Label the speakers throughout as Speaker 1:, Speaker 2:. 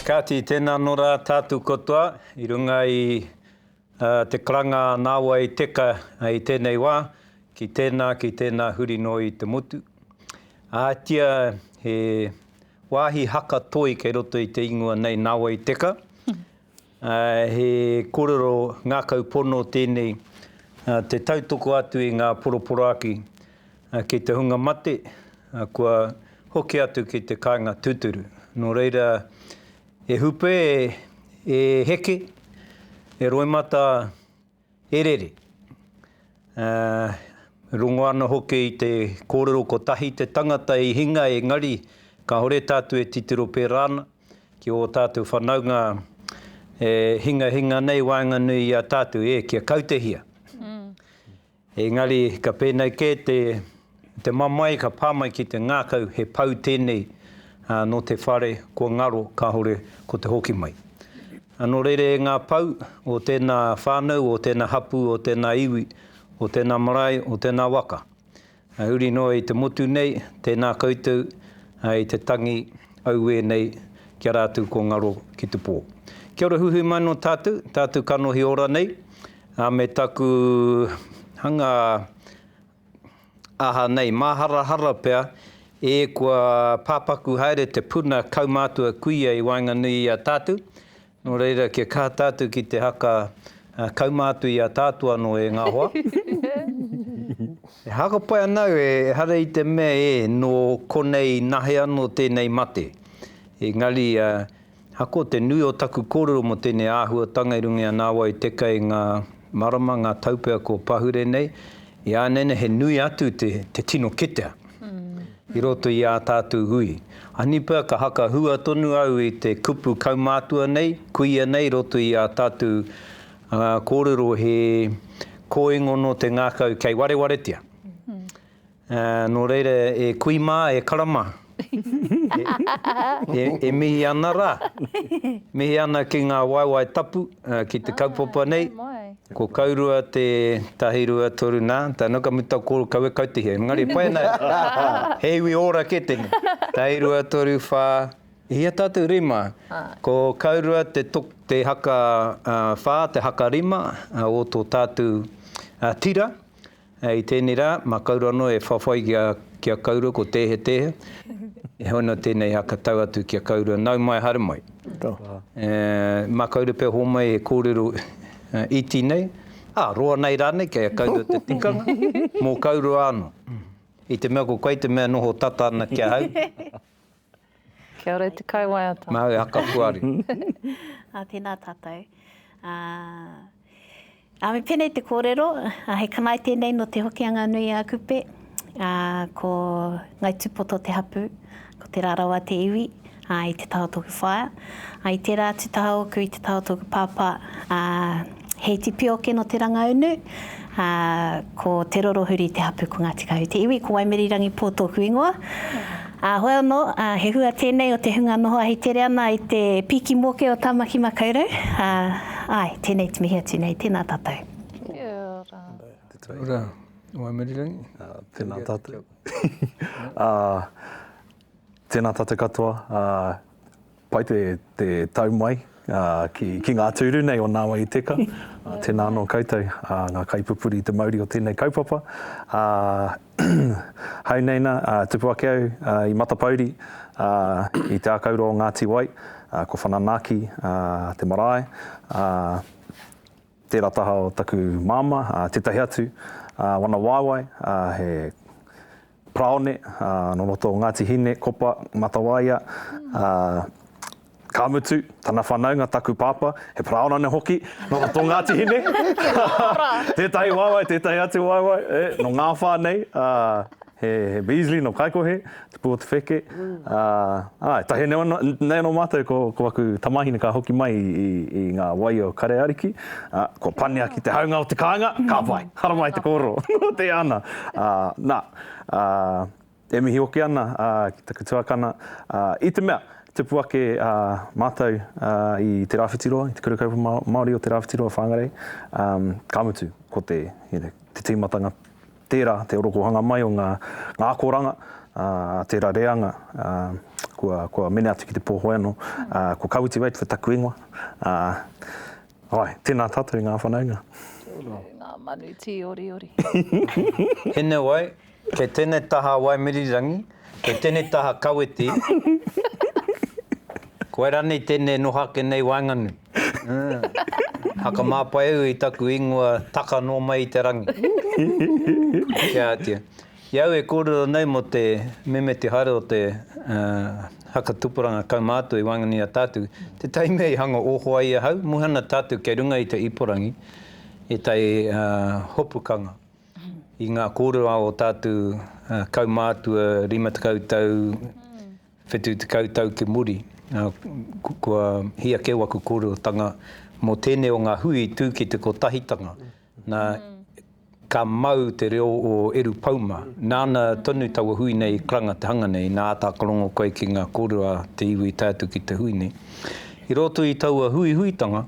Speaker 1: Kāti tēnā nora tātu kotoa, I runga I te karanga nāua I Teka I tēnei wā, ki tēnā huri no I te motu. Tia he wāhi haka toi kei roto I te ingoa nei nāua I Teka. He kōrero ngākau pono tēnei te tautoko atu I ngā poroporaki ki te hunga mate, kua hoki atu ki te kāinga tūturu. Nō reira, e hupe, e heke, e roimata e rere. Rongo ana hoki I te kōrero ko tahi te tangata I hinga e ngari, ka hore tātu e titiro pērāna, ki o tātu whanaunga hinga nei wāinga nui a tātu e kia kautehia. E ngari ka pēnei ke te mamai ka pāmai ki te ngākau he pau tēnei no te whare ko ngaro ka hore ko te hoki mai. Anō reire ngā pau o tēnā whānau, o tēnā hapu, o tēnā iwi, o tēnā marae, o tēnā waka. Uri noa I te motu nei, tēnā koutou, I te tangi au e nei kia rātu ko ngaro ki te pō. Kia ora huhu mai no tātu kanohi ora nei, me taku hanga aha nei, māhara pea, e kua pāpaku haere te puna kaumātua kuia I wainga nui a tātu. Nō reira kia kā tātu ki te haka kaumātu I a tātu anō e ngā hoa. E haka pai anau e hara I te mea no konei nahe anō tēnei mate. E ngari hako te nui o taku kōrero mo tēnei āhuatanga I runga nāua I Teka I ngā marama, ngā taupea ko pahure nei. I ānene he nui atu te tino ketea. I roto I a tātou hui. Anipea ka haka hua tonu au I te kupu kaumātua nei, kuia nei roto I a tātou kōrero he kōingo no te ngākau kei warewaretia. Nō reira e kui mā e karama. E mihi ana rā. Mihi ana ki ngā waiwai tapu ki te kaupapa nei. Ko kaurua te tahirua toru nā, tā nuka muta kōru kaue kautihe. Ngari pai nei, heiwi ora ke tene. Tahirua toru whā, hia tātou rima. Ko kaurua te haka whā, te haka rima, o tō tātou tira. I tēnei rā, mā kaurua no e whawhai kia kaurua ko tehe. E hono tēnei haka tau atu kia kaurua, nau mai haru mai. Mā kaurua pēr ho mai e kōrero iti nei. Roa nei rānei kei a kaurua te tikanga, mō kaurua anō. I te mea ko koe te mea noho tata ana kia hau.
Speaker 2: Kia ora te kauaiata.
Speaker 1: Mā e haka puari.
Speaker 3: Tēnā tātou. Me pēnei te kōrero, he kanai tēnei no te hokianga nui a kupe, ko ngai tūpoto te hapu, ko te rarawa te iwi, i te taho tōku whaia. I te rā te taho oku i te taho tōku pāpā, hei te pioke no te rangaunu, ko te rorohuri te hapu ko Ngāti Kahu te iwi, ko Waimirirangi pō tōku ingoa. Hoi anō, he hua tēnei o te hunga noho ahi tere ana i te piki moke o Tāmaki Makaurau. Tēnei te mihi atu nei, tēnā tātou.
Speaker 2: Kia ora.
Speaker 1: Kia ora, Waimirirangi.
Speaker 4: Tēnā tātou. Tēnā tātou katoa. Pai te tau mai ki ngā tūru nei o Nāwai i Teka. Tēnā anō koutou, ngā kaipupuri te mauri o tēnei kaupapa. Hau neina, tupuake au i Matapauri, i te akauro o Ngāti Wai, ko Whananaki, te marae. Tērā taha o taku māma, tētahi atu, wana waiwai, he praone, no roto o Ngāti Hine, kopa, matawaia, Kāmutu, tana whanaunga taku pāpa, he praona ne hoki, no roto Ngāti Hine. Tētahi waiwai, tētahi atu waiwai, no ngā whānei, he Beasley no Kaikohe, te pua te wheke. Tahi nei no mātou ko aku tamahine ka hoki mai i ngā wai o Kareariki. Ko Pania ki te haunga o te kāinga, ka pai, hara mai te koro, te ana. E mihi hoki ana ki taku tuakana. I te mea, te puake mātou i te rāwhitiroa, i te kurukaupa Māori o te rāwhitiroa whāngarei. Kāmutu, ko te tīmatanga tērā, te orokohanga mai o ngā koranga, tērā reanga, kua mene atu ki te pōhoeno, ko kauti wait for taku ingoa. Tēnā tātou i ngā whanaunga.
Speaker 2: Ngā manu ti ori.
Speaker 1: Hene wai, kei tēnei taha Waimirirangi, kei tēnei taha Kaweti, koe ranei tēnei nohake nei wainganu. Haka māpai au i taku ingoa taka no mai i te rangi. Kia atia. Iau e kōrero nei mo te meme te haere o te haka tupuranga kaumātua i wangani a tātou. Te taimei hanga ohoa ia hau, muhana tātou kei runga i te iporangi, e tai hopukanga. I ngā kōrero o tātou kaumātua, 5 kautau, 7 kautau ke muri. Kua hia ke waku kōrero tanga mō tēnei o ngā hui tū ki te kotahitanga. Nā ka mau te reo o Eru Pauma. Nāna tonu taua hui nei i kranga te hanga nei, nā ata kolongo koe ki ngā kōrero te iwi tātou ki te hui nei. I roto i taua huitanga,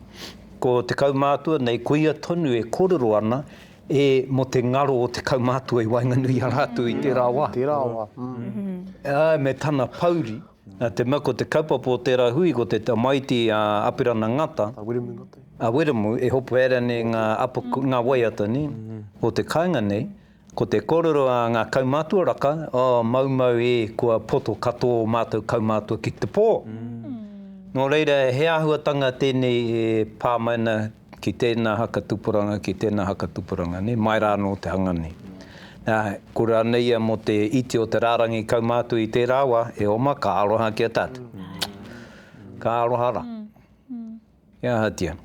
Speaker 1: ko te kaumātua nei kuia tonu e kōrero ana, mo te ngaro o te kaumātua i wainganui a rātou i tērā wā. Me tana pauri, te mea ko te kaupapa o tērā hui, ko te maiti apirana ngata. Weremu, e hopu era ne ngā waiata ni, o te kāinga nei, ko te kōrero a ngā kaumātua raka, maumau kua poto katoa o mātou kaumātua ki te pō. Nō reira, he āhuatanga tēnei e pāmaina ki tēnā haka tupuranga, mai rā no te hanga nei. Kura nei mo te iti o te rārangi kaumātua i tērā wā, e oma ka aroha ki a tātou. Ka aroha ra. Ia hatia.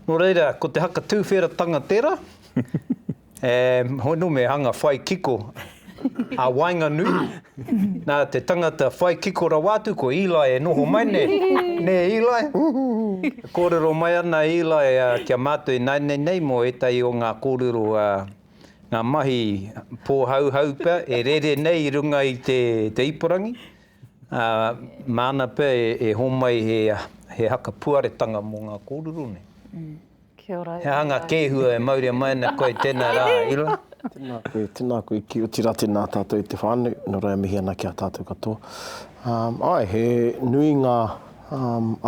Speaker 1: Nō reira, ko te haka tūwheratanga tērā, hono me hanga whai kiko a Wainganui. Nā te tangata whai kiko ra wātu, ko Eli e noho mai ne. Ne Eli. Kōrero mai ana Eli kia mātua i nei mo e tai o ngā kōrero ngā mahi pōhau pia, e rere nei i runga i te iporangi. Māna pia e homai he haka puaretanga mō ngā kōrero nei.
Speaker 2: Kia ora.
Speaker 1: He hanga kēhua e mauria mai na koe tēnā rā, ira.
Speaker 5: Tēnā koe ki utira tēnā tātou i te whānau, no rea mihi ana ki a tātou katoa. He nui ngā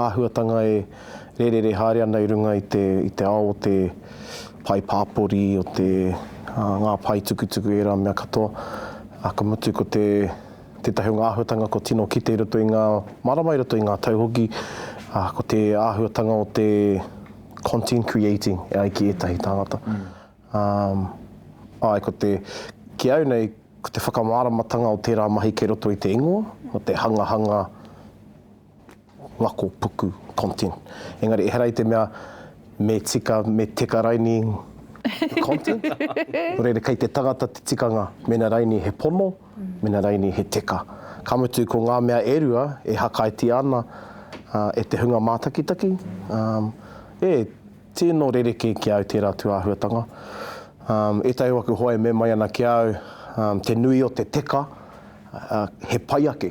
Speaker 5: āhuatanga e rerere haere ana i runga i te ao o te pai pāpori, o te ngā pai tukutuku e rā mea katoa. Ka mutu ko tētahi o ngā āhuatanga ko tino kite i roto i ngā marama, i roto i ngā tauhoki, ko te āhuatanga o te content creating e ai ki etahi tāngata. Ko te ki au nei, ko te whakamāramatanga o tērā mahi kei roto i te ingoa, o te hanga ngako puku content. Engari, e herai te mea me teka raini content. Reire, kei te tangata te tikanga, mena raini he pono, mena raini he teka. Ka mutu ko ngā mea erua e hakaiti ana e te hunga mātakitaki. Tēnō rereke ki au tērā tu āhuatanga. E tai waku hoe me mai ana ki au, te nui o te teka, he pai ake.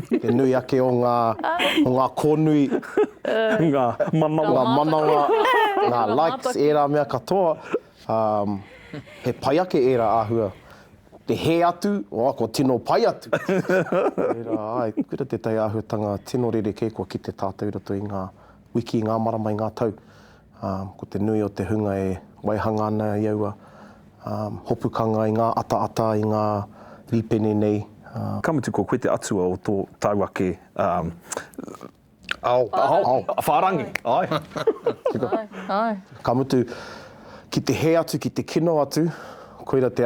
Speaker 5: He nui ake o ngā kōnui, ngā manawa, ngā likes, e rā mea katoa. He pai ake e rā āhua. Te he atu, ko tino pai atu. Kura te tai āhuatanga, tino rereke kua ki te tātou roto i ngā wiki, ngā marama i ngā tau. Ko te nui o te hunga e waihanga ana i aua, hopukanga i ngā ata-ata, i ngā ripene nei.
Speaker 4: Ka mutu ko koe te atua o tō tauake whārangi.
Speaker 2: Ai.
Speaker 5: Ka mutu ki te he atu, ki te kino atu, koira te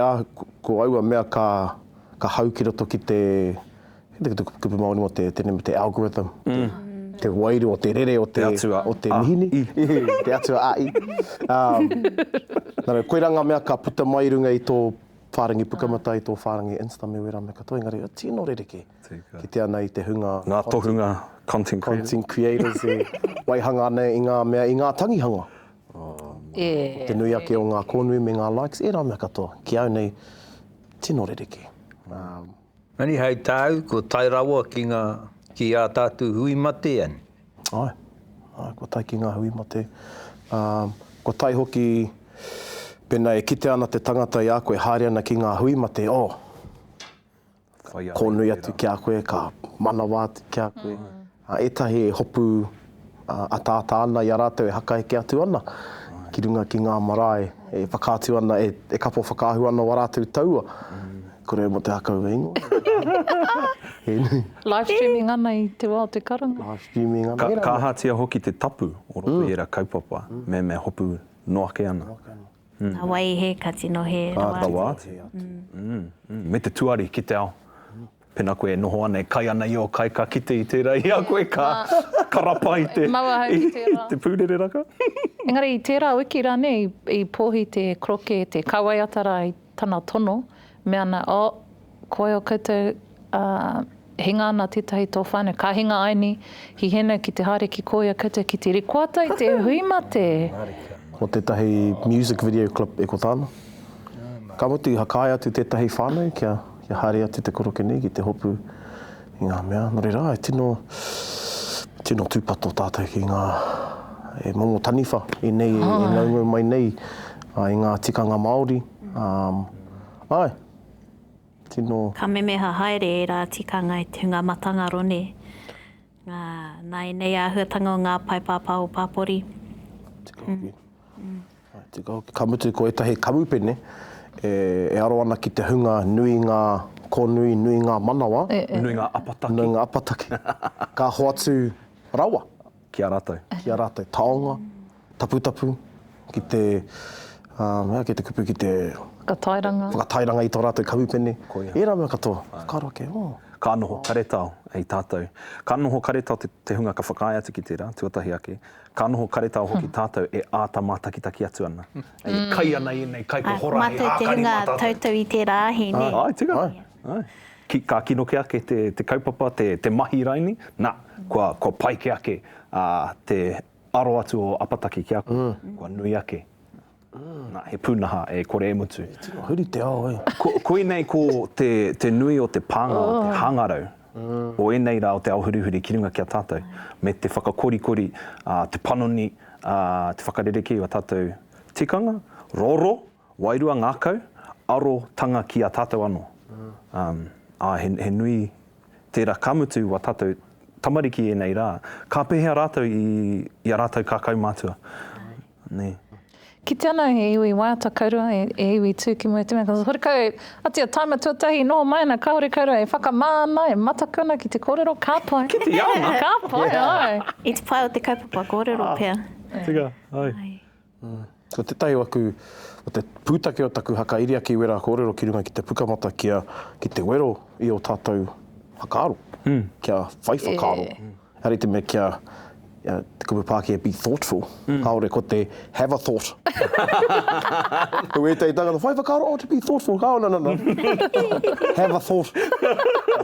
Speaker 5: ko aua mea ka hau ki roto ki te kupu maoni mo te algorithm. Te wairu o te rere o te mihini, te atua ai. Koe ranga mea ka puta mai runga i tō whārangi pukamata, i tō whārangi Insta me wera me katoa. Engari, tino rereke ki te ana i te hunga.
Speaker 4: Ngā tohunga content
Speaker 5: creators e waihanga ana i ngā mea, i ngā tangihanga. Te nui ake o ngā kōnui me ngā likes, e rā mea katoa. Ki au nei, tino rereke.
Speaker 1: Mani hei tāu, ko tai rawa ki a tātou hui mate an.
Speaker 5: Ko tai ki ngā hui mate. Ko tai hoki, pena e kite ana te tangata i a koe, haere ana ki ngā hui mate, kōnui atu ki a koe, ka manawa atu ki a koe. Etahi e hopu ata-ata ana i a rātou e hakaeke atu ana. Ki runga ki ngā marae, e whakātu ana, e kapo whakāhu ana wa rātou taua. Kore mo te hakau e ingoa.
Speaker 2: Live streaming ana i te wā o te karanga.
Speaker 5: Live streaming ana.
Speaker 4: Ka hātia hoki te tapu o roto i era kaupapa, me hopu noake ana.
Speaker 3: Nā waihe, ka tino he
Speaker 4: rawāti. Me te tuari ki te ao. Pena koe noho ana e kai ana i o kai ka kite i tērā i a koe ka rapa i te pūrere raka.
Speaker 2: Engari, i tērā wiki rane i pōhi te kroke, te kawaiatara i tana tono, me ana, koe o koutou hinga ana tētahi tō whānau, ka hinga aini, hi hena ki te haere ki koia koutou ki te rikuata i te hui mate.
Speaker 5: Ko tētahi music video clip e ko tāna. Ka mutu i hakai atu tētahi whānau, kia haere atu te koroke nei, ki te hopu i ngā mea. Nō reira, tino tūpato tātou ki ngā momo taniwha i nei, e naunga mai nei, i ngā tikanga Māori. Tino...
Speaker 3: Ka memeha haere e rā tikanga i te hunga matanga rone. Nā i nei āhuatanga o ngā paipāpau pāpori.
Speaker 5: Tika hoki. Ka mutu ko etahi kamupene, e aro ana ki te hunga nui ngā kōnui, nui ngā manawa.
Speaker 4: Nui ngā apataki.
Speaker 5: Nui ngā apataki. Ka hoatu rawa.
Speaker 4: Ki a rātou.
Speaker 5: Ki a rātou. Taonga, taputapu, ki te... ki te kupu ki te... Whakatairanga i tō rātou kamupene. E rā mea katoa. Karoke.
Speaker 4: Ka noho karetao ei tātou. Ka noho karetao te hunga ka whakae atu ki tērā, tuatahi ake. Ka noho karetao hoki tātou e āta mātakitaki atu ana. E kai ana i nei, kai ko hora he ākari mātātou.
Speaker 3: Mate te hunga tautau i te rāhi, ne?
Speaker 4: Tika. Ka kinoke ake te kaupapa, te mahi raini, kua pai ke ake te aro atu o apataki ki ako, kua nui ake. He pūnaha e kore e mutu.
Speaker 5: Huri te ao,
Speaker 4: Koe nei ko te nui o te pānga, te hangarau. O enei rā o te ao hurihuri ki runga ki a tātou. Me te whakakorikori, te panoni, te whakarereki o tātou tikanga, roro, wairua ngākau, aro tanga ki a tātou anō. He nui tērā kamutu wa tātou tamariki e nei rā. Ka pehea rātou i a rātou kākau mātua. Ne.
Speaker 2: Ki tēnā he iwi waiata kaurua, e iwi tū ki mua te mea. Hore kau, atia taima tuatahi no maina, ka hore kaurua e whakamāna, e matakuna ki te kōrero, ka pai.
Speaker 4: Ki te ianga.
Speaker 2: Ka pai, ai.
Speaker 3: I te pai o te kaupapa kōrero pia.
Speaker 4: Tika, ai.
Speaker 5: So te tai waku, o te pūtake o taku haka iria ki wera kōrero ki runga ki te pukamata ki te wero i o tātou hakaaro. Kia whaiwhakaaro. Hari te mea kia te kupu Pākehā be thoughtful. Kaore ko te have a thought. Ko e tei tangata, whaiwhakaaro, to be thoughtful. Kao, no. Have a thought.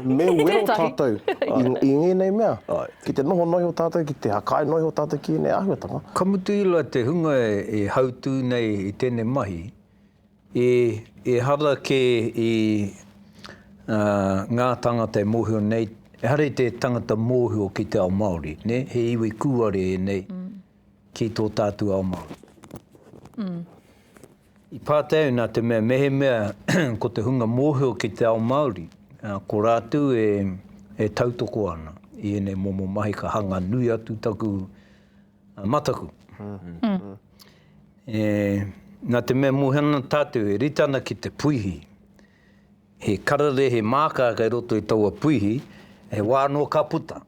Speaker 5: Me wero tātou. I ngēnei mea. Ki te noho noi o tātou, ki te hakai noi o tātou ki nei ahuatanga.
Speaker 1: Kamutu ila te hunga e hautū nei i tēnei mahi. E hara ke i ngā tangata e mōhio nei, e hara te tangata mōhio ki te ao Māori, ne? He iwi kuare e nei ki tō tātu ao Māori. I pātau nā te mea mehe mea ko te hunga mōhio ki te ao Māori, ko rātu e tautoko ana i enei momo mahi ka hanga nui atu taku mataku. Nā te mea mohana tātou e ritana ki te puihi. He karare, he māka kai roto i taua puihi, he wāno ka puta.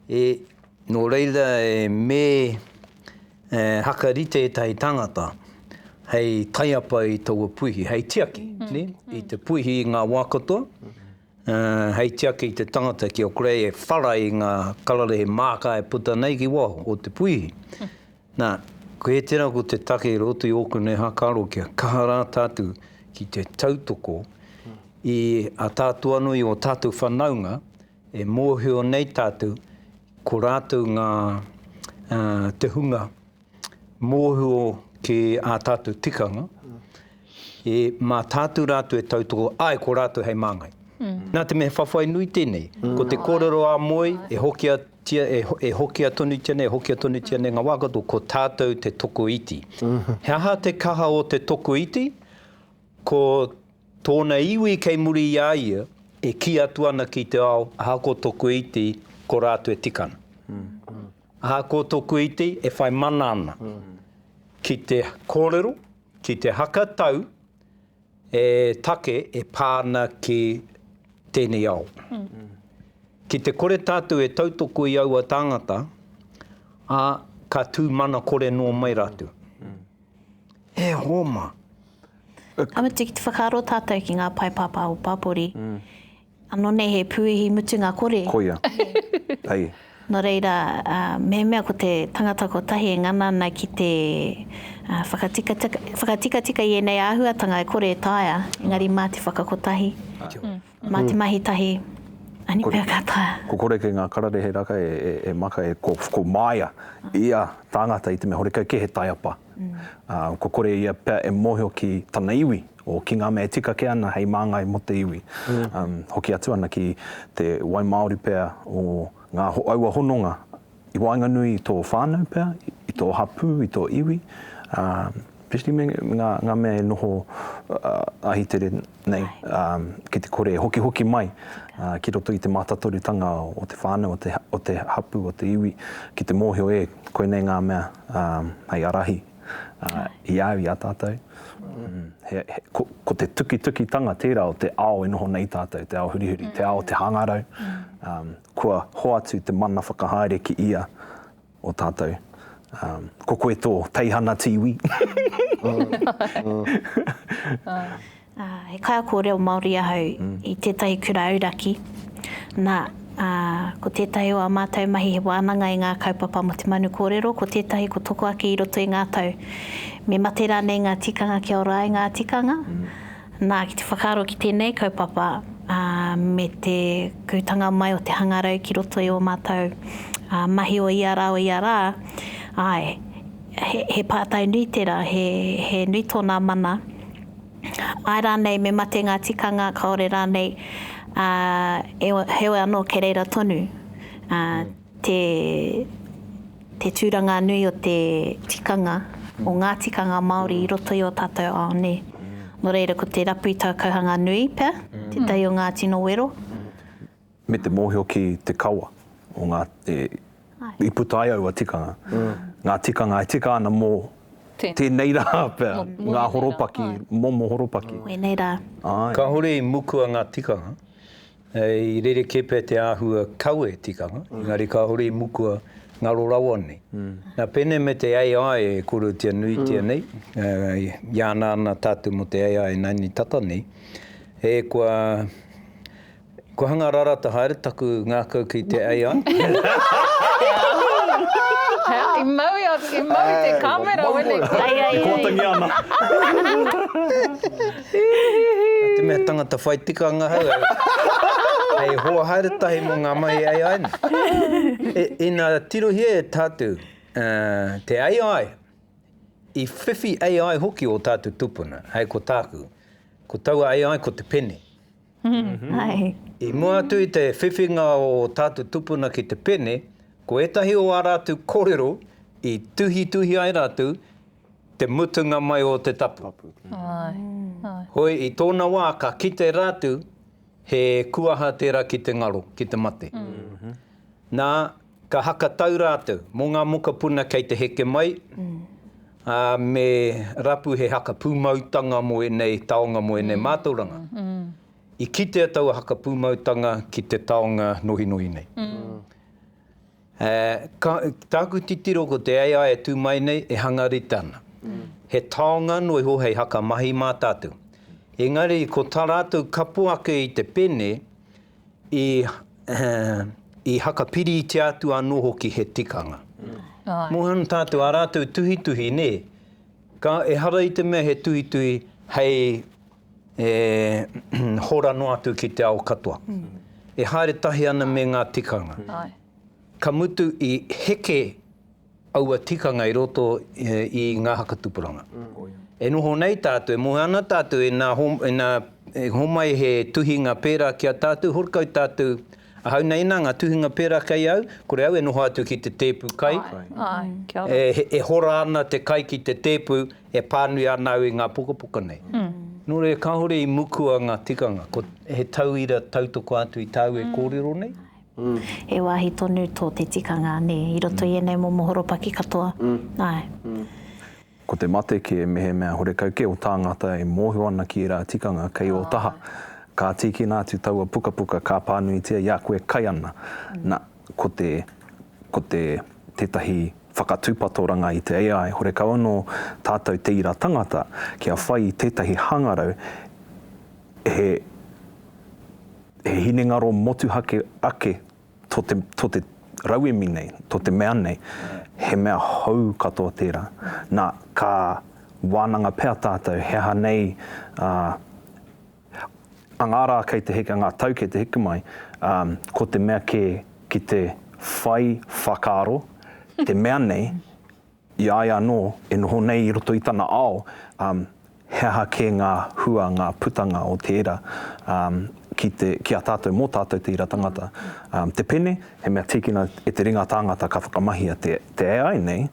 Speaker 1: Nō reira me hakarite e tahi tangata, hei taiapa i taua puihi, hei tiaki, ne? I te puihi i ngā wākatoa, hei tiaki i te tangata ki o korei e whara i ngā karare he māka e puta nei ki waho o te puihi. Nā, ko he tēnā ko te take i roto i oku nei hakaro kia kahara tātu ki te tautoko i a tātu anu i o tātu whanaunga e mōhio nei tātu ko rātou ngā te hunga mōhio ki a tātu tikanga e mā tātu rātou e tautoko ai ko rātou hei māngai. Nā te mea whawhai nui tēnei. Ko te kōrero a moi e hokia tonu tēnei ngā wakato ko tātou te toko iti. He aha te kaha o te toko iti, ko tōna iwi kei muri i aia e ki atu ana ki te ao, aha ko toko iti ko rātou e tikana. Aha ko toko iti e whai mana ana. Ki te kōrero, ki te hakatau, e take e pāna ki tēnei ao. Ki te kore tātou e tautoko i aua tāngata, ka tū mana kore no mai rātou. E homa.
Speaker 3: Amutu ki te whakaaro tātou ki ngā paipapa o Pāpori. Anō nei he puihi mutu ngā kore.
Speaker 4: Koia. Hei.
Speaker 3: Nō reira, mea ko te tangata ko tahi e ngana ana ki te whakatika i enei āhuatanga e kore e tāia, engari mā te whakakotahi, mā te mahi tahi, ani pēr ka tāia.
Speaker 4: Ko kore ke ngā karare he raka e maka e ko māia ia tāngata i te mea horekau ke he taiapa. Ko kore ia pēr e mōhio ki tana iwi, o ki ngā mea tika ke ana hei māngai mo te iwi. Hoki atu ana ki te wai Māori pēr o ngā aua hononga i wainga nui i tō whānau pēr, i tō hapu, i tō iwi. Pēsti me ngā mea e noho ahitere nei ki te kore hoki mai ki roto i te mātatoritanga o te whānau, o te hapu, o te iwi, ki te mōhio e koe nei ngā mea hei arahi i au i a tātou. Ko te tuki tanga tērā o te ao e noho nei tātou, te ao hurihuri, te ao te hangarau, kua hoatu te mana whakahaere ki ia o tātou. Ko koe tō teihana tiwi.
Speaker 3: He kaia ko reo Māori ahau i tētahi kura auraki. Nā, ko tētahi o a mātou mahi he wānanga i ngā kaupapa mo te manu kōrero, ko tētahi ko toko ake i roto i ngā tau. Me mate rānei ngā tikanga kia ora ai ngā tikanga. Nā, ki te whakaaro ki tēnei kaupapa, me te kūtanga mai o te hangarau ki roto i o mātou mahi o ia rā, ai, he pātai nui tērā, he nui tōna mana. Ai rānei me mate ngā tikanga, kaore rānei, heoi anō ke reira tonu. te tūranga nui o te tikanga, o ngā tikanga Māori I roto I o tātou aone. No reira, ko te rapu I tau kauhanga nui pia, te tai o ngā tino wero.
Speaker 4: Me te mōhio ki te kaua o ngā I puta ai au a tikanga. Ngā tikanga e tika ana mō tēnei rā pia, ngā horopaki, momo horopaki.
Speaker 3: Wēnei rā.
Speaker 1: Ka hore I mukua ngā tikanga, I rere kepe te āhua kaue tikanga, ngari ka hore I mukua ngā rorawa nei. Nā pene me te AI e kuru tia nui tia nei, iāna ana tātou mo te AI nani tata nei, kua hanga rarata haere taku ngākau ki te AI.
Speaker 2: I mau te kamera wene.
Speaker 4: E kōtangi ana.
Speaker 1: Te mea tangata whai tikanga hau. Hei hoa haere tahi mo ngā mai AI. I nā tirohia e tātou, te AI, I whiwhi AI hoki o tātou tupuna, hei ko tāku. Ko taua AI ko te pene. I mua atu I te whiwhinga o tātou tupuna ki te pene, ko etahi o a rātou kōrero, I tuhi ai rātou, te mutunga mai o te tapu. Hoi, I tōna wā, ka kite rātou, he kuaha tērā ki te ngaro, ki te mate. Nā, ka haka tau rātou, mō ngā moka puna kei te heke mai, me rapu he haka pūmautanga mo enei taonga mo enei mātauranga. I kite atau haka pūmautanga ki te taonga nohi nei. Tāku titiro ko te AI e tū mai nei e hangari tāna. He taonga noi ho hei haka mahi mā tātou. Engari, ko tā rātou kapu ake I te pene I haka piri I te atu anō hoki he tikanga. Mohana tātou a rātou tuhi ne, ka e hara I te mea he tuhi hei hora no atu ki te ao katoa. E haere tahi ana me ngā tikanga. Ka mutu I heke aua tikanga I roto I ngā haka tupuranga. E noho nei tātou, e mohana tātou e nā homai he tuhinga pērā ki a tātou, horkau tātou a hau nei nā ngā tuhinga pērā kai au, kore au e noho atu ki te tēpu kai. E hora ana te kai ki te tēpu, e pānui ana au I ngā pukapuka nei. Nō re ka hore I mukua ngā tikanga, ko he tauira tautoko atu I tāu e kōrero nei.
Speaker 3: E wāhi tonu tō te tikanga ne, I roto I enei momo horopaki katoa.
Speaker 4: Ko te mate ki e mehe mea hore kauke o tāngata e mōhio ana ki rā tikanga kei o taha. Ka tiki nā tu taua pukapuka ka pānui tia ia koe kai ana. Nā, ko tētahi whakatūpatoranga I te AI, hore kau anō tātou te ira tangata kia whai tētahi hangarau he hinengaro motuhake ake to te rauemi nei, to te mea nei, he mea hau katoa tērā. Nā, ka wānanga pēr tātou, heha nei, angara kei te heke, ngā tau kei te heke mai, ko te mea ki te whai whakaro, te mea nei, I ai anō, e noho nei I roto I tana ao, heha ke ngā hua, ngā putanga o te era, ki a tātou, mō tātou te ira tangata. Te pene, he mea tikina e te ringa tāngata ka whakamahia te AI nei,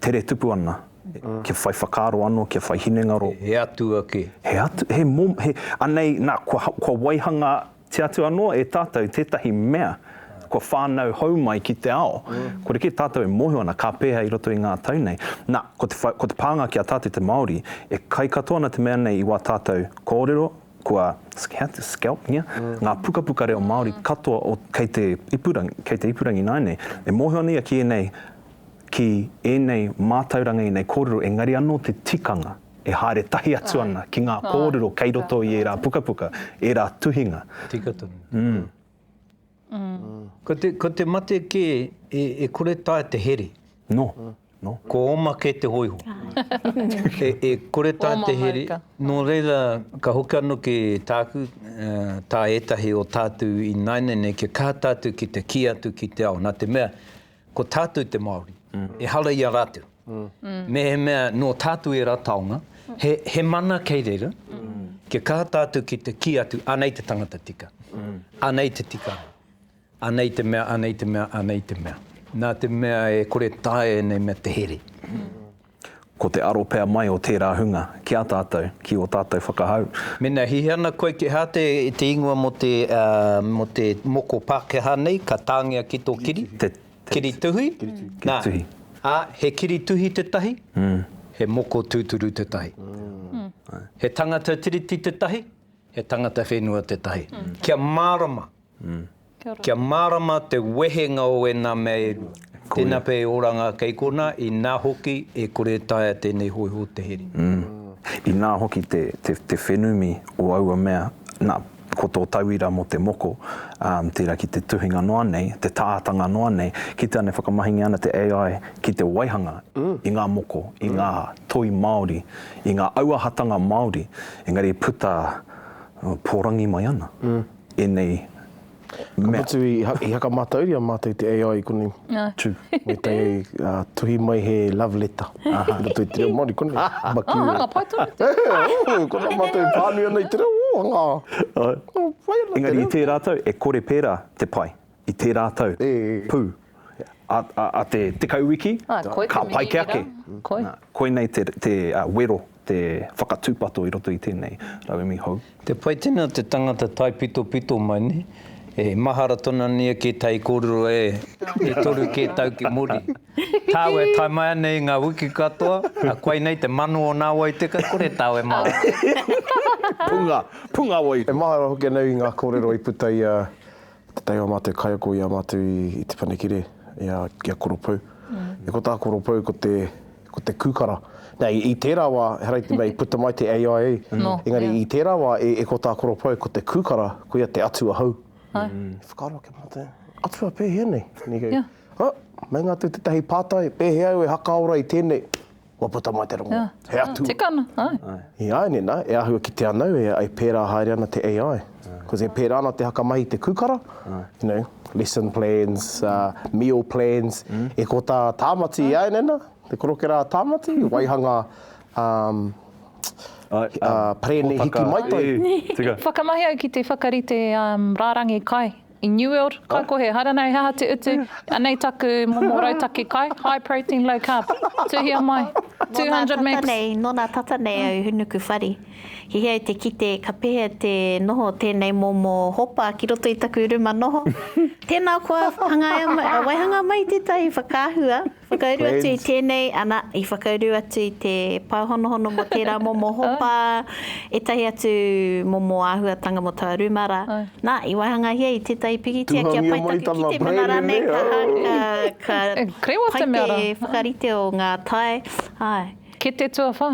Speaker 4: tere tupu ana, kia whai whakaro anō, kia whai hinengaro.
Speaker 1: He atu ake.
Speaker 4: Anei, nā, kua waihanga te atu anō e tātou tētahi mea, kua whānau haumai ki te ao. Kore ki tātou e mōhio ana, ka pēha I roto I ngā tau nei. Nā, ko te pānga ki a tātou te Māori, e kai katoa ana te mea nei I wā tātou kōrero, kua scalp, ngā pukapuka reo Māori katoa kei te ipurangi nai nei. E mōhio ana ia ki enei, ki enei mātauranga I nei kōrero, engari anō te tikanga. E haere tahi atu ana ki ngā kōrero kei roto I e rā pukapuka, e rā tuhinga.
Speaker 1: Tikatonu. Ko te mate ke e kore tae te here.
Speaker 4: No.
Speaker 1: Ko omake te hoiho. e kore tae te here. Nō reira, ka hoki anō ki tāku, tā etahi o tātou I nainene, kia kā tātou ki te ki atu ki te ao. Nā te mea, ko tātou te Māori. E hala I a rātou. Me he mea, nō tātou e rā taonga, he mana kei reira, kia kā tātou ki te ki atu, anei te tangata tika. Anei te tika. Anei te mea, anei te mea, anei te mea. Nā te mea e kore tae nei me te here.
Speaker 4: Ko te aro pēr mai o tērā hunga, ki a tātou, ki o tātou whakahau.
Speaker 1: Mena hihi ana koe ki hate te ingua mo te moko Pākehā nei, ka tāngia ki tō kiri. Kiri tuhi. Nā, he kiri tuhi te tahi, he moko tūturu te tahi. He tangata tiriti te tahi, he tangata whenua te tahi. Kia mārama. Kia mārama te wehenga o e nā mea tēnā pē oranga kei kona, i nā hoki e kore taia tēnei hoiho te here.
Speaker 4: I nā hoki te whenumi o aua mea, nā, ko tō tauira mo te moko, tērā ki te tuhinga noa nei, te tātanga noa nei, ki te ane whakamahingi ana te AI ki te waihanga i ngā moko, i ngā toi Māori, i ngā auahatanga Māori, engari puta pōrangi mai ana. E nei
Speaker 5: Ka patu i haka mātauri a mātou te AI koni.
Speaker 4: True.
Speaker 5: Me tei tuhi mai he love letter. Rato i te reo Māori koni.
Speaker 2: Hanga paituri.
Speaker 5: Kona mātou pānui ana i te reo. Hanga.
Speaker 4: Engari i tē rātou, e kore pērā te pai. I tē rātou, pū. A te tekau wiki, ka pai ke ake. Koe nei te wero, te whakatūpato i roto i tēnei. Rau e mi hou.
Speaker 1: Te pai tēnā te tangata tai pito mai ne. E mahara tona nia ki tai kōrero e toru ki tau ki muri. Tāu e tai mai nei ngā wiki katoa, a koe nei te manu o nā wai teka, kore tāu e maha.
Speaker 5: Punga wai. E mahara hoki anau i ngā kōrero i puta i te tai o mātou kaiako i a mātou i te panekire, i a koropau. E ko tā koropau ko te kūkara. Nei, i tērā wā, herei te mei, puta mai te AI. Engari, i tērā wā, e ko tā koropau ko te kūkara, ko ia te atua hau. Whakaroa ke mate, atua pēhea nei. Mei ngā te tahi pātai, pēhea au e hakaora i tēnei. Wa puta mai te rongo. He atua.
Speaker 2: Tika ana,
Speaker 5: I ai nena, e ahua ki te anau, e pērā haere ana te AI. Because e pērā ana te hakamahi te kūkara. You know, lesson plans, meal plans. E ko tā tāmati i ai nena, te korokera tāmati, waihanga prene hiki maitai.
Speaker 2: Whakamahi au ki te whakarite rārangi kai. I New World, kai kohe, haranei haha te utu, anei taku momo rautaki kai, high protein, low carb. Tuhia mai, 200 megs.
Speaker 3: Nona tata nei au hunuku whari. Hi au te kite, ka pēhea te noho tēnei momo hopa ki roto i taku uruma noho. Tēnā kua waihanga mai tētai whakāhua. Whakauru atu i tēnei, ana i whakauru atu i te pauhonohono mo tērā momo hopa, etahi atu momo āhuatanga mo tā rumara. Nā, i waihanga hia i tētai pikitia kia paitaku ki te mana rane ka paite whakarite o ngā tai.
Speaker 2: Ke te tua wha?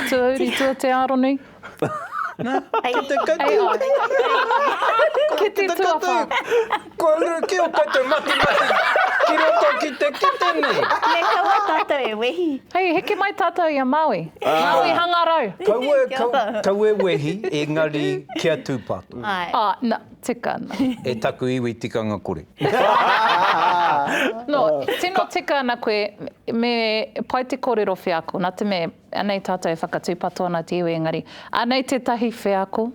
Speaker 2: Tua uri, tua te aroni?
Speaker 1: Ki te koutou.
Speaker 2: Ki te tua wha?
Speaker 1: Ko uru ki o koutou mati. Ki roto ki te kite nei.
Speaker 3: Me kaua tātou e wehi.
Speaker 2: Hei, heke mai tātou i a Maui. Maui hangarau.
Speaker 1: Kaue wehi, engari kia tūpato.
Speaker 2: Na, tika ana.
Speaker 1: E taku iwi tikanga kore.
Speaker 2: No, tino tika ana koe, me pai te kōrero whiako, nā te me, anei tātou e whakatūpato ana te iwi engari. Anei te tahi whiako,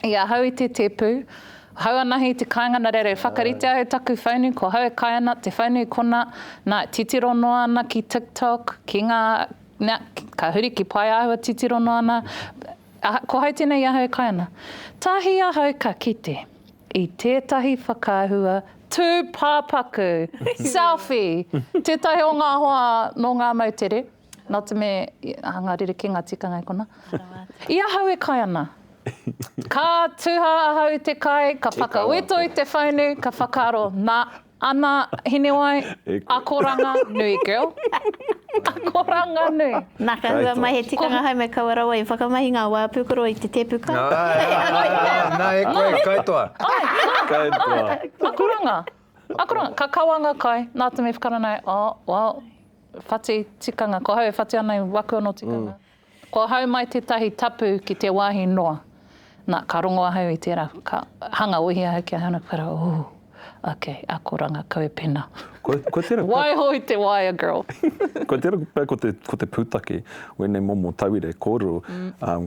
Speaker 2: ia hau i te tepu, hau anahi te kāingana rere, whakarite au taku whaunu, ko hau e kai ana te whaunu kona, nā titiro noa ana ki TikTok, ki ngā, ka huri ki pai ahua titiro noa ana, ko hau tēnei ahau e kai ana. Tahi ahau ka kite, i tētahi whakāhua, Tūpāpaku Selfie, tētahi o ngā hoa no ngā mautere, nā te me, hanga rere ki ngā tikanga e kona. I ahau e kai ana. Ka tuha ahau i te kai, ka whakaweto i te whaunu, ka whakaro, nā, ana, hine wai, akoranga nui, girl. Akoranga nui.
Speaker 3: Nā ka hua mai he tikanga hau me kawarawa i whakamahi ngā wā pūkoro i te tepu kai.
Speaker 1: Nā e koe kaitoa.
Speaker 2: Akoranga. Ka kawanga kai, nā te me whakaranai, whati tikanga, ko hau e whati ana i waku anō tikanga. Ko hau mai te tahi tapu ki te wāhi noa. Nā, ka rongo ahau i tērā, ka hanga uhi ahau ki ahana kara, ok, akoranga, koe pena. Wai hoi te waia, girl.
Speaker 4: Ko tērā pēr ko te pūtake, wēnei momo tauire kōrero,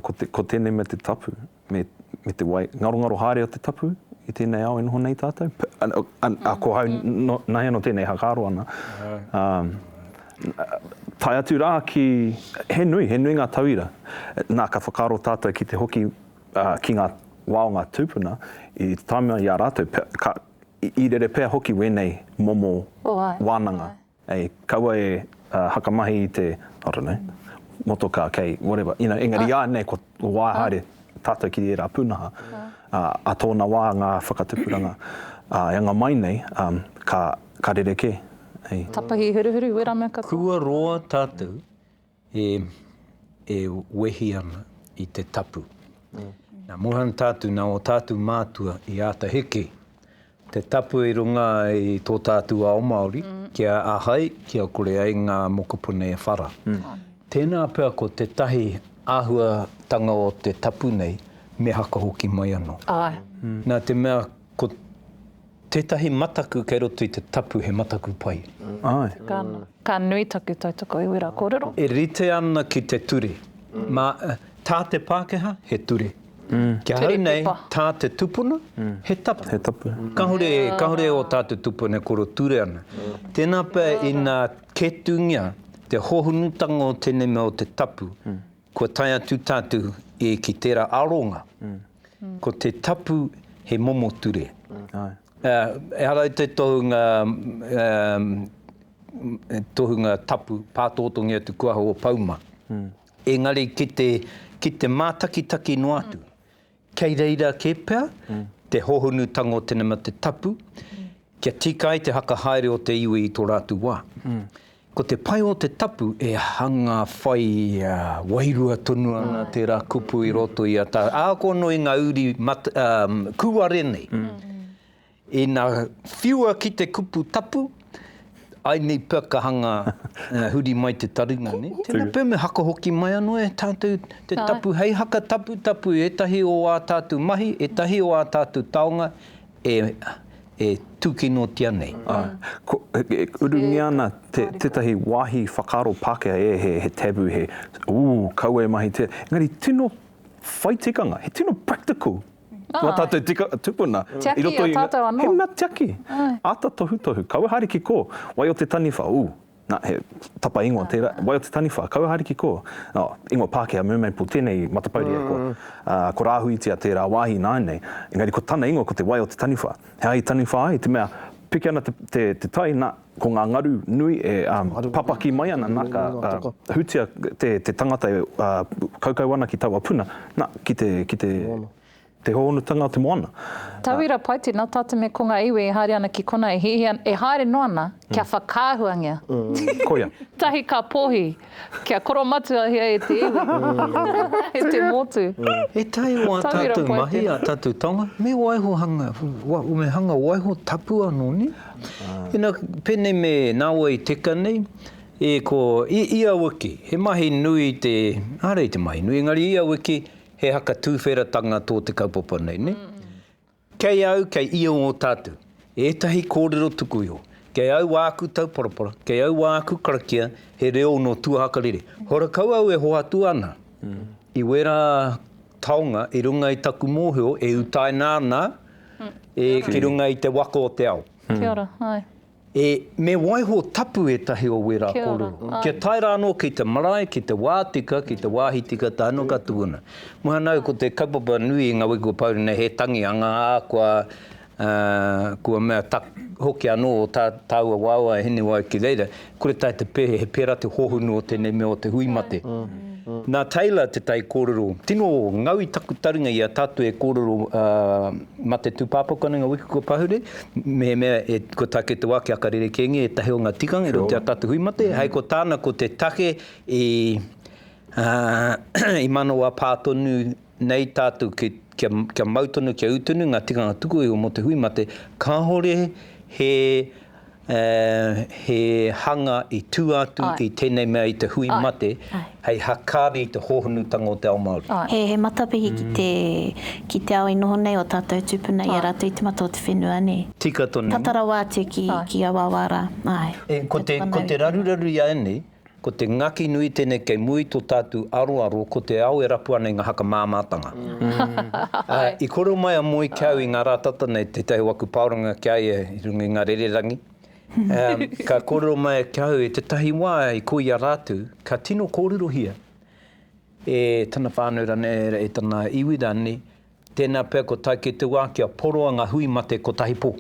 Speaker 4: ko tēnei me te tapu, me te wai, ngaro haere o te tapu, i tēnei au e noho nei tātou. Ko hau nahi anō tēnei hakaro ana. Tai atu rā ki he nui ngā tauira. Nā ka whakaro tātou ki te hoki ki ngā wao ngā tūpuna i tāmea i a rātou. I rere pēr hoki wenei momo wānanga. Kaua e hakamahi i te, I don't know, motoka kei, whatever. Engari nei ko wāhare tātou ki e rā pūnaha. A tōna wā ngā whakatupuranga. I ngā mai nei, ka rereke.
Speaker 2: Tapahi huruhuru, wera mea katoa.
Speaker 1: Kua roa tātou e wehi ana i te tapu. Nā mohan tātou nā o tātou mātua i āta heke. Te tapu i runga i tō tātou ao Māori, kia ahai, kia kore ai ngā mokopune e whara. Tēnā pēr ko te tahi āhua tanga o te tapu nei, me haka hoki mai anō. Nā te mea, ko tētahi mataku kei roto i te tapu he mataku pai.
Speaker 2: Ka nui taku tautoko i wera kōrero.
Speaker 1: E rite ana ki te ture. Tā te Pākehā, he ture. Kia hau nei, tā te tupuna, he tapu. Kahore o tā te tupuna koro ture ana. Tēnā pē i nā ketungia, te hohunutanga o tēnei mea o te tapu, ko tai atu tātou e ki tērā aronga. Ko te tapu he momo ture. E harai te tohunga tapu pātōtongi atu kuaha o Pauma. Engari ki te mātakitaki no atu. Kei reira ke pēr, te hohonutanga o tēnei mea te tapu, kia tika ai te hakahaere o te iwi i tō rātu wā. Ko te pai o te tapu e hanga whai wairua tonu ana tērā kupu i roto i a tā. Ākono i ngā uri kuare nei. E nā whiua ki te kupu tapu, ai nei pēr ka hanga huri mai te taringa, ne? Tēnā pēr me haka hoki mai anō e tātou te tapu. Hei haka tapu, e tahi o ā tātou mahi, e tahi o ā tātou taonga, e tūkino tia nei.
Speaker 4: Urungi ana tētahi wāhi whakaro Pākehā he tabu, he kaua e mahi te. Engari, tino whaitikanga, he tino practical. Nā tātou tupuna.
Speaker 2: Tiaki o tātou anō.
Speaker 4: He mea tiaki. Ata tohu. Kaua hari ki kō. Wai o te taniwha. Nā, he tapa ingoa tērā. Wai o te taniwha. Kaua hari ki kō. Ingoa Pākehā mumeipo tēnei matapauri e ko. Ko rāhuitia tērā wāhi nānei. Engari, ko tana ingoa ko te wai o te taniwha. He ai taniwha ai, te mea piki ana te tai nā, ko ngā ngaru nui e papaki mai ana nā ka hutia te tangata e kaukau ana ki taua puna. Nā, ki te hoonutanga o te moana.
Speaker 2: Tauira paiti, nā tātou me ko ngā iwi e haere ana ki kona e haere no ana, kia whakāhuangia.
Speaker 4: Koia.
Speaker 2: Tahi ka pohi, kia koro matua hea e te iwi. E te motu.
Speaker 1: E tai o a tātou mahi, a tātou taonga, me waiho hanga, me hanga waiho tapu anō ni. Ina pene me nāua i Teka nei, e ko ia wiki, he mahi nui te, hārei te mahi nui, engari ia wiki, he haka tūwheratanga tō te kaupapa nei, ne? Kei au, kei ia o tātou. E tahi kōrero tuku iho. Kei au wāku tau parapara, kei au wāku karakia, he reo no tuahakarere. Hora kau au e hoatu ana. I wera taonga, i runga i taku mōheo, e utai nāna, ki runga i te wako o te ao.
Speaker 2: Kia ora, ai.
Speaker 1: E me waiho tapu e tahi o wera kōrero. Kia tai rāno ki te marae, ki te wātika, ki te wāhitika, tāno ka tuuna. Mua nau ko te kaupapa nui i ngā wiko pauri nei, he tangi anga kua mea hoki anō o tāua wāua e hene wai ki reira. Kore tai te pehe, he pēra te hohunu o tēnei mea o te huimate. Nā taila te tai kōrero, tino ngau i taku taringa i a tātou e kōrero ma te Tūpāpaku ana ngā wiki ko pahure, mea ko take te wā ki akarere kengi e tahe o ngā tikanga, e ro te a tātou huimate, hei ko tāna ko te take i manawa pātonu nei tātou kia mautonu, kia utonu, ngā tikanga tuku e o mo te huimate, ka hore he hanga i tū atu i tēnei mea i te hui mate, hei hakari i te hohonutanga o te ao Māori.
Speaker 3: He matapihi ki te ao i noho nei o tātou tūpuna i a rātou i te mata o te whenua nei.
Speaker 1: Tika tonu.
Speaker 3: Tatara wāte ki a wāwara.
Speaker 1: Ko te raruraru ia ene, ko te ngaki nui tēnei kei mui tō tātou aroaro, ko te au e rapu ana i ngā haka māmātanga. I koro mai a moi kiau i ngā rātata nei, te tahi waku pauranga kia i runga i ngā rererangi. Ka koro mai a kiau e te tahi wā i koia rātu, ka tino kōrero hia. E tana whānau rane, e tana iwi rane, tēnā pēr ko tai ki te wā kia poroa ngā hui mate ko tahi pō.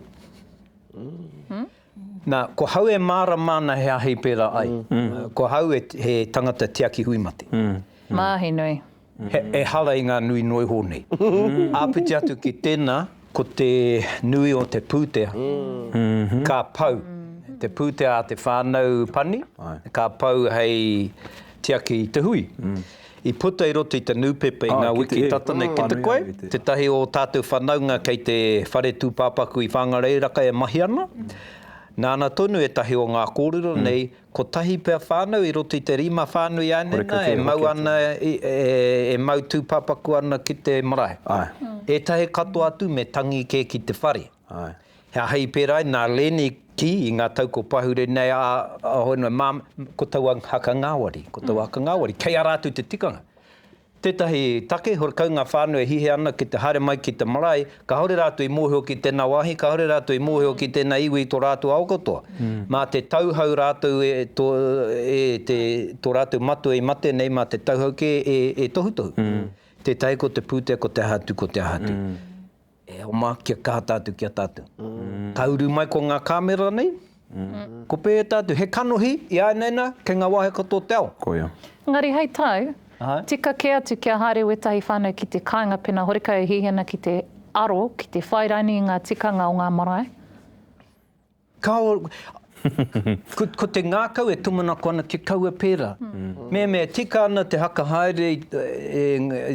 Speaker 1: Nā, ko hau e māra mana he ahi pēra ai. Ko hau he tangata tiaki hui mate.
Speaker 2: Māhi nui.
Speaker 1: E hala i ngā nui noi hōnei. Āpiti atu ki tēnā, ko te nui o te pūtea. Ka pau. Te pūtea a te whānau pani. Ka pau hei tiaki i te hui. I puta i roto i te nūpepe i ngā wiki tatanei ki te koe. Te tahi o tātou whanaunga kei te whare tūpāpaku i whangareiraka e mahi ana. Nāna tonu e tahi o ngā kōrero nei, ko tahi pēr whānau i roto i te rima whānau i anena, e mau ana, e mau tūpāpaku ana ki te marae. E tahi katoa atu me tangi ke ki te whare. Hea hei pērai, nā lēni ki i ngā tauko pahure nei a hoina mam, ko tau haka ngāwari, kei a rātu te tikanga. Tētahi take, hore kau ngā whānau e hihe ana ki te haere mai ki te marae, ka haere rātu i mōheo ki tēnā wahi, ka haere rātu i mōheo ki tēnā iwi i tō rātu aokotoa. Mā te tauhau rātu tō rātu matu e mate nei, mā te tauhau ke e tohutohu. Tētahi ko te pūtea, ko te hatu, E o mā kia kaha tātou kia tātou. Ka uru mai ko ngā kāmera nei, ko pē tātou, he kanohi i ainena, kei ngā wahe katoa te ao.
Speaker 4: Koia.
Speaker 2: Ngari hei tau, tika ke atu kia haere wetahi whānau ki te kāinga pena horeka e hihena ki te aro, ki te whairaini i ngā tikanga o ngā marae.
Speaker 1: Ko te ngākau e tumanako ana ki kaua pērā. Me tika ana te hakahaere,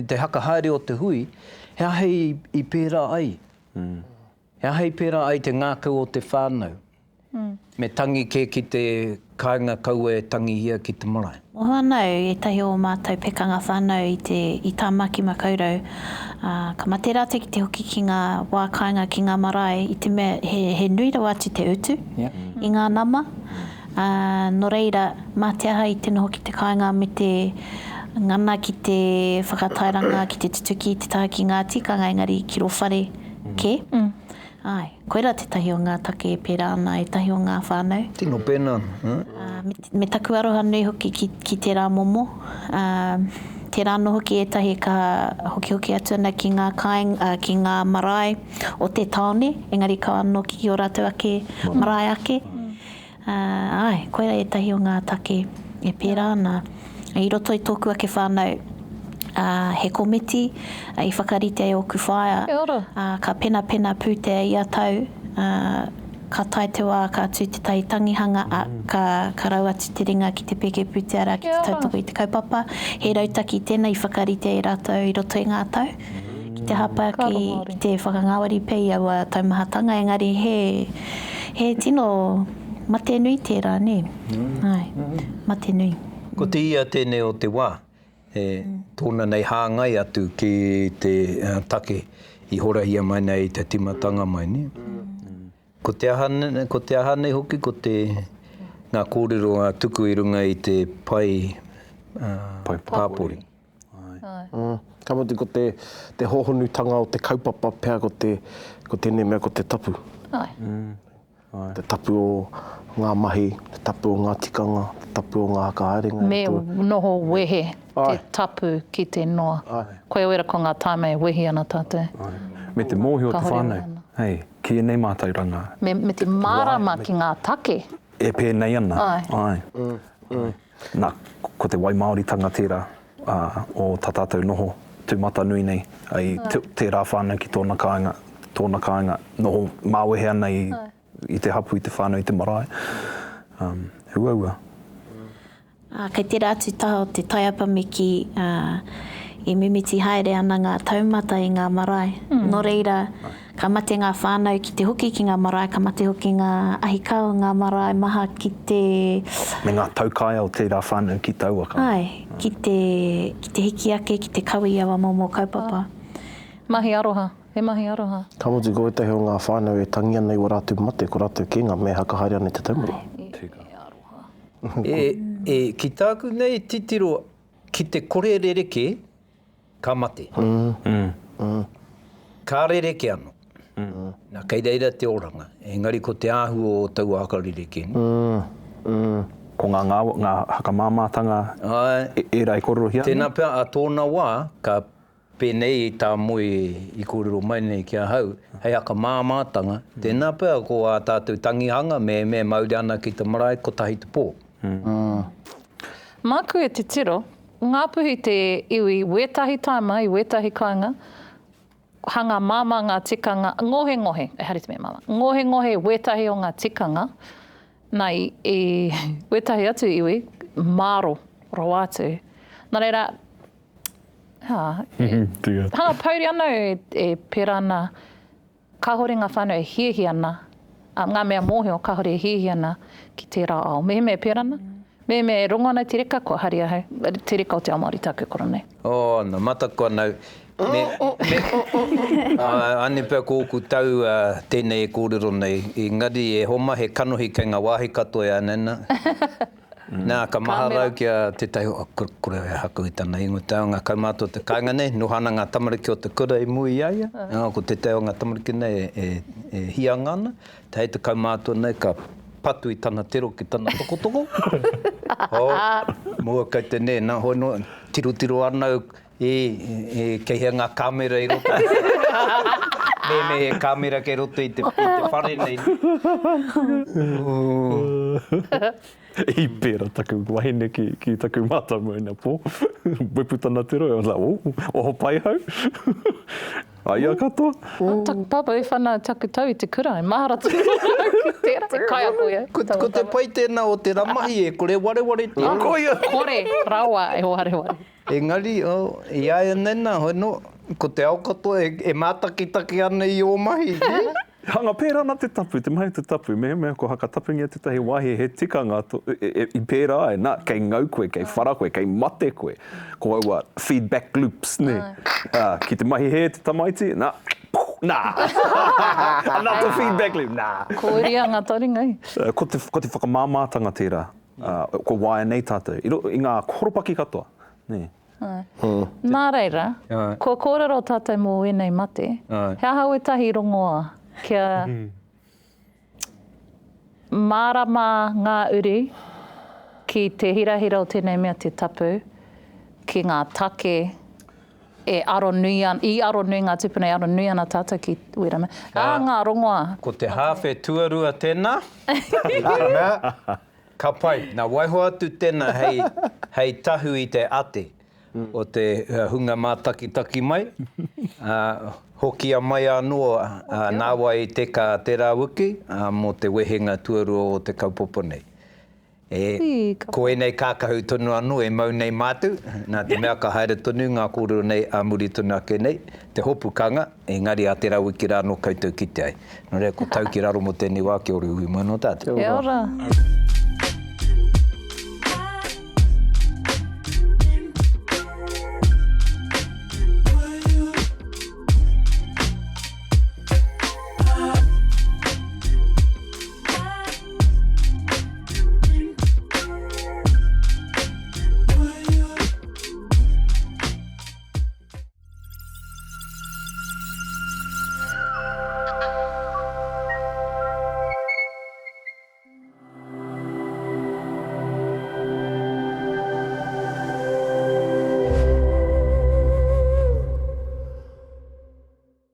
Speaker 1: te hakahaere o te hui, hea hei i pērā ai. Hea hei pērā ai te ngākau o te whānau. Me tangi ke ki te kāinga kaua e tangi hia ki te marae.
Speaker 3: O anau, e tahi o mātou pekanga whānau i tā maki makaurau. Ka mate rātou ki te hoki ki ngā wā kāinga ki ngā marae, i te mea he nui rau atu te utu i ngā nama. No reira, mā te aha i tēnā hoki te kāinga me te ngana ki te whakatairanga, ki te tutuki, te taha ki ngā tikanga, engari ki ro whare ke. Koera te tahi o ngā take e pērā ana, e tahi o ngā whānau.
Speaker 1: Tino pēnā.
Speaker 3: Me taku aroha nui hoki ki te rā momo. Te rāno hoki e tahi ka hoki atu ana ki ngā ki ngā marae o te taone, engari ka anō ki o rātou ake, marae ake. Koera e tahi o ngā take e pērā ana. I roto i tōku ake whānau, he komiti, i whakarite ai oku whaia. Ka pena pūtea i a tau, ka tai te wā, ka atu te tai tangihanga, ka rau atu te ringa ki te peke pūtea rā ki te tautoko i te kaupapa. He rautaki tēnā i whakarite ai rātou i roto i ngā tau. Ki te hapa ki te whakangāwari pei au a taumahatanga, engari he tino mate nui tērā, ne? Mate nui.
Speaker 1: Ko te ia tēnei o te wā, tōna nei hāngai atu ki te take i horahia mai nei te timatanga mai, ne? Ko te aha nei hoki, ko te ngā kōrero tuku i runga i te pai pāpori.
Speaker 5: Ka moti ko te hohonutanga o te kaupapa pēr ko tēnei mea ko te tapu. Te tapu o ngā mahi, te tapu o ngā tikanga, te tapu o ngā hakahaerenga.
Speaker 2: Me noho wehe te tapu ki te noa. Koe oera ko ngā taime wehi ana tātou.
Speaker 4: Me te mōhio te whānau. Hei, ki nei mātauranga.
Speaker 2: Me te mārama ki ngā take.
Speaker 4: E pēnei ana. Nā, ko te wai Māori tanga tērā o tā tātou noho tūmata nui nei. Ai tērā whānau ki tōna kāinga, noho māwehe ana i te hapu, i te whānau, i te marae. Ua.
Speaker 3: Kei te rātu taho te taiapa me ki i mimiti haere ana ngā taumata i ngā marae. No reira, ka mate ngā whānau ki te hoki ki ngā marae, ka mate hoki ngā ahikau ngā marae maha ki te...
Speaker 4: Me ngā taukaia o tērā whānau ki tauaka.
Speaker 3: Ki te hiki ake, ki te kawi awa momo kaupapa.
Speaker 2: Mahi aroha. He mahi aroha.
Speaker 5: Ka moti ko etahi o ngā whānau e tangi ana i o rātou mate, ko rātou ki ngā me hakahaere ana te taumura.
Speaker 2: He aroha.
Speaker 1: ki tāku nei titiro ki te kore rereke, ka mate. Ka rereke ano. Nā kei reira te oranga. Engari ko te āhu o tau akarereke.
Speaker 4: Ko ngā hakamāmātanga e rai kororo hia?
Speaker 1: Tēnā pia a tōna wā, ka pēnei tā moe i kōrero mai nei kia hau, hei hakamāmātanga. Tēnā pia ko a tātou tangihanga me mauri ana ki te marae ko tahi te pō.
Speaker 2: Māku e te tiro, Ngāpuhi te iwi wetahi taima i wetahi kāinga, hanga māma ngā tikanga, ngohe, e hari te me māma, ngohe wetahi o ngā tikanga, nai e wetahi atu iwi, māro, ro atu. Nā reira, hanga pauri ana e pera ana, kahore ngā whānau e hihi ana, ngā mea mōhio kahore e hihi ana ki te rā ao. Mehe me pera ana? Me rongo ana te reka ko haria hei, te reka o te Māori tāku koro nei.
Speaker 1: Nā matako anau. Ane pia ko oku tau tēnei e kōrero nei. Engari e homa he kanohi kei ngā wāhi katoa anena. Nā, ka maharau kia te tai kura e haku i tana ingo tau ngā kaumātua te kāinga nei, nohana ngā tamariki o te kura i mui iaia. Ko te tai o ngā tamariki nei e hiangana. Te hei te kaumātua nei ka patu i tana tero ki tana tokotoko. Mua kei te ne, nā hoi no, tiro anau kei hea ngā kamera i roto. Me he kamera kei roto i te whare nei.
Speaker 4: I pēra taku wahine ki taku mātamu ina pō. Wepu tana tero, e la, oho pai hau. Aia katoa.
Speaker 2: Tūpāpaku e whana taku tau i te kura, e mahara tu. Te kai a koia.
Speaker 1: Ko te pai tēnā o te ramahi e kore wareware te.
Speaker 2: Koia. Kore, rawa e wareware.
Speaker 1: Engari, i aia nena, hoi no, ko te au katoa e mātakitaki ana i o mahi.
Speaker 4: Hanga pēra ana te tapu, te mahi te tapu. Mea ko haka tapungia te tahi wahi he tikanga i pēra ai. Nā, kei ngau koe, kei whara koe, kei mate koe. Ko aua feedback loops, ne. Ki te mahi he te tamaiti, nā. Another feedback loop, nā.
Speaker 2: Ko iria ngā taringa i.
Speaker 4: Ko te whakamāmātanga tērā. Ko waia nei tātou. I ngā koropaki katoa. Ne.
Speaker 2: Nā reira, ko kōrero tātou mō enei mate. Hea hau e tahi rongoa. Kia mārama ngā uri ki te hirahira o tēnei mea te tapu, ki ngā take i aro nui ngā tupuna, i aro nui ana tātou ki Wirama. Ngā rongoa.
Speaker 1: Ko te hawhe tuarua tēnā. Ka pai, nā waiho atu tēnā hei tahu i te ate o te hunga mātakitaki mai. Hokia mai anō nāwa i Teka te rāwiki mō te wehenga tuarua o te kaupopo nei. Ko e nei kākahu tonu anō e mau nei mātu, nā te mea ka haere tonu ngā kōrero nei a muri tonu ake nei, te hopukanga, engari a te rāwiki rā no koutou ki te ai. Nō rea ko tau ki raro mo tēnei wā ki ori hui mai no tātou.
Speaker 2: E ora.